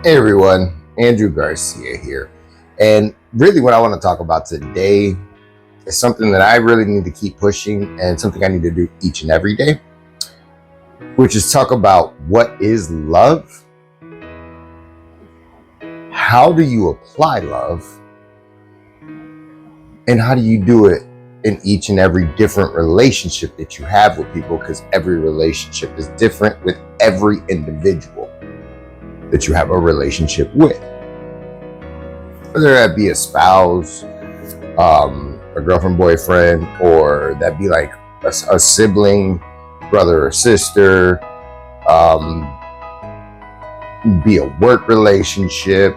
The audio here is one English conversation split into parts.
Hey everyone, Andrew Garcia here. And really, what I want to talk about today is something that I really need to keep pushing and something I need to do each and every day, which is talk about what is love, how do you apply love, and how do you do it in each and every different relationship that you have with people, because every relationship is different with every individual that you have a relationship with. Whether that be a spouse, a girlfriend, boyfriend, or that be like a sibling, brother or sister, be a work relationship.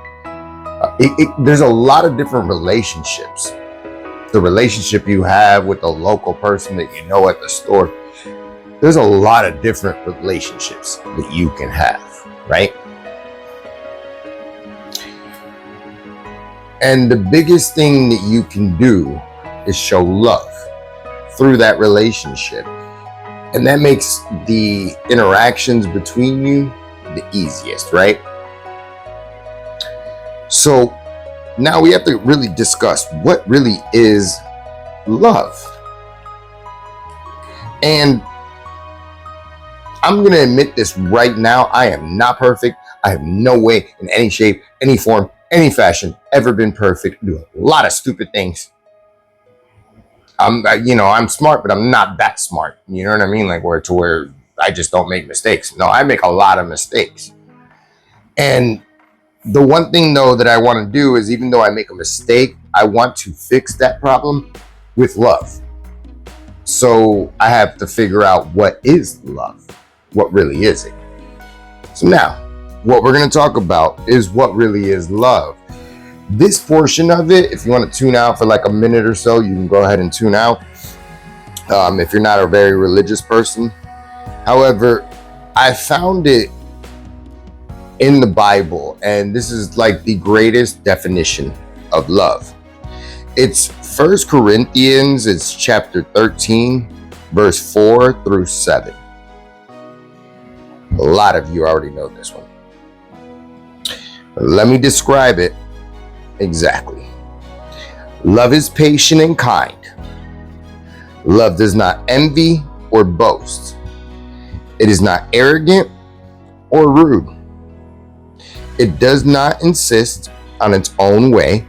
There's a lot of different relationships. The relationship you have with a local person that you know at the store, there's a lot of different relationships that you can have, right? And the biggest thing that you can do is show love through that relationship. And that makes the interactions between you the easiest, right? So now we have to really discuss what really is love. And I'm going to admit this right now. I am not perfect. I have no way in any shape, any form, any fashion ever been perfect. I do a lot of stupid things. I'm smart, but I'm not that smart. You know what I mean? Like where I just don't make mistakes. No, I make a lot of mistakes. And the one thing though that I want to do is, even though I make a mistake, I want to fix that problem with love. So I have to figure out what is love. What really is it? So now, what we're going to talk about is what really is love. This portion of it, if you want to tune out for like a minute or so, you can go ahead and tune out. If you're not a very religious person. However, I found it in the Bible, and this is like the greatest definition of love. It's 1 Corinthians, it's chapter 13, verse 4 through 7. A lot of you already know this one. Let me describe it exactly. Love is patient and kind. Love does not envy or boast. It is not arrogant or rude. It does not insist on its own way.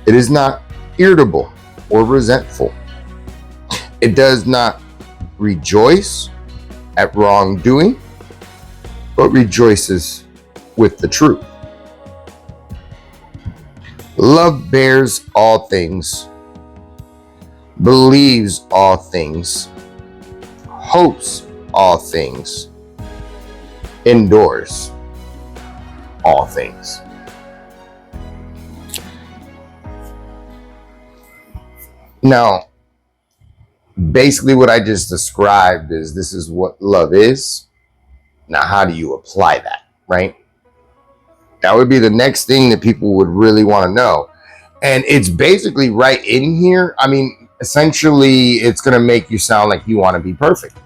It is not irritable or resentful. It does not rejoice at wrongdoing, but rejoices with the truth. Love bears all things, believes all things, hopes all things, endures all things. Now, basically what I just described is, this is what love is. Now, how do you apply that, right? That would be the next thing that people would really want to know. And it's basically right in here. I mean, essentially, it's going to make you sound like you want to be perfect.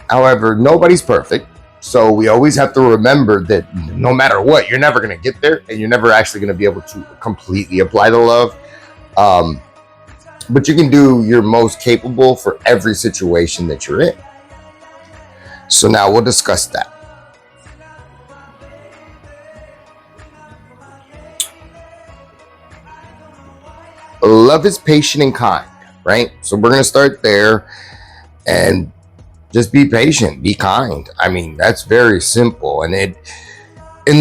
However, nobody's perfect. So we always have to remember that no matter what, you're never going to get there, and you're never actually going to be able to completely apply the love. But you can do your most capable for every situation that you're in. So now we'll discuss that. Love is patient and kind, right? So we're going to start there and just be patient, be kind. I mean, that's very simple. And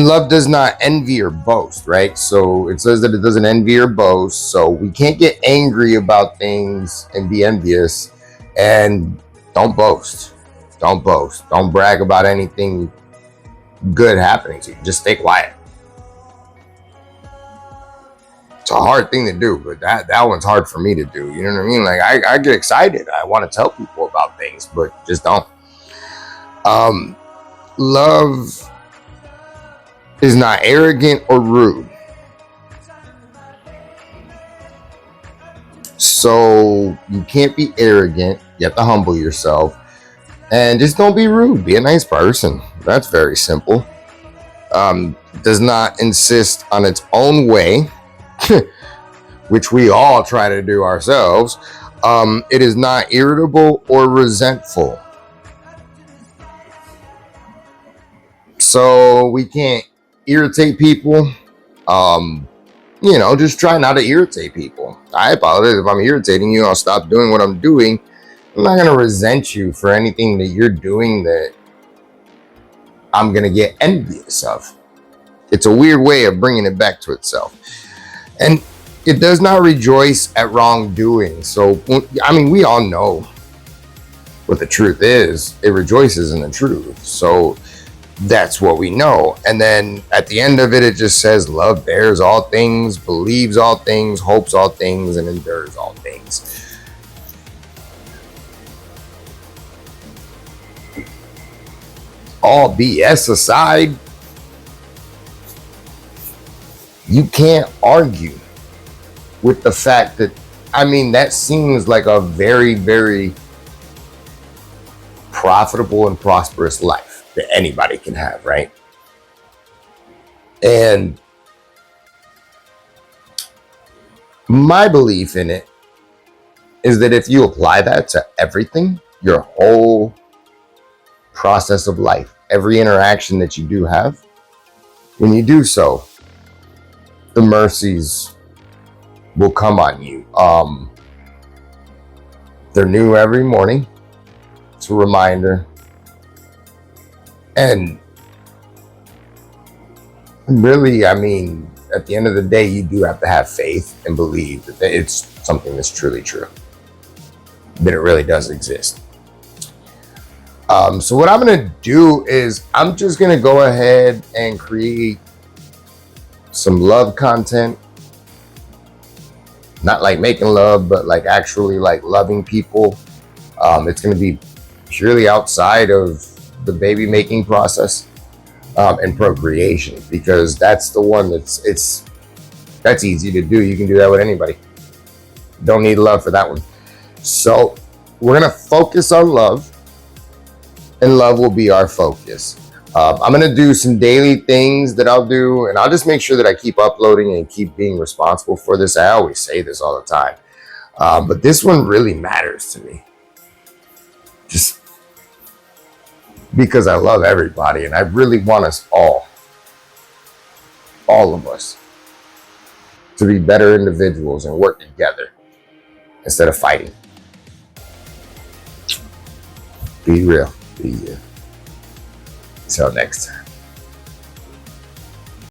love does not envy or boast, right? So it says that it doesn't envy or boast. So we can't get angry about things and be envious. And don't boast. Don't boast. Don't brag about anything good happening to you. Just stay quiet. It's a hard thing to do, but that one's hard for me to do. You know what I mean? Like I get excited. I want to tell people about things, but just don't. Love is not arrogant or rude. So you can't be arrogant. You have to humble yourself. And just don't be rude. Be a nice person. That's very simple. Does not insist on its own way, which we all try to do ourselves. It is not irritable or resentful. So we can't irritate people. Just try not to irritate people. I apologize if I'm irritating you. I'll stop doing what I'm doing. I'm not going to resent you for anything that you're doing that I'm going to get envious of. It's a weird way of bringing it back to itself. And it does not rejoice at wrongdoing. So, we all know what the truth is. It rejoices in the truth. So that's what we know. And then at the end of it, it just says love bears all things, believes all things, hopes all things, and endures all things. All BS aside, you can't argue with the fact that, that seems like a very, very profitable and prosperous life that anybody can have, right? And my belief in it is that if you apply that to everything, your whole process of life, every interaction that you do have, when you do so, the mercies will come on you. They're new every morning. It's a reminder. And really, at the end of the day, you do have to have faith and believe that it's something that's truly true, that it really does exist. So what I'm going to do is I'm just going to go ahead and create some love content. Not like making love, but like actually like loving people. It's going to be purely outside of the baby making process and procreation, because that's the one that's easy to do. You can do that with anybody. Don't need love for that one. So we're going to focus on love, and love will be our focus. I'm going to do some daily things that I'll do, and I'll just make sure that I keep uploading and keep being responsible for this. I always say this all the time, but this one really matters to me, just because I love everybody, and I really want us all of us, to be better individuals and work together instead of fighting. Be real. Be you. Until next time.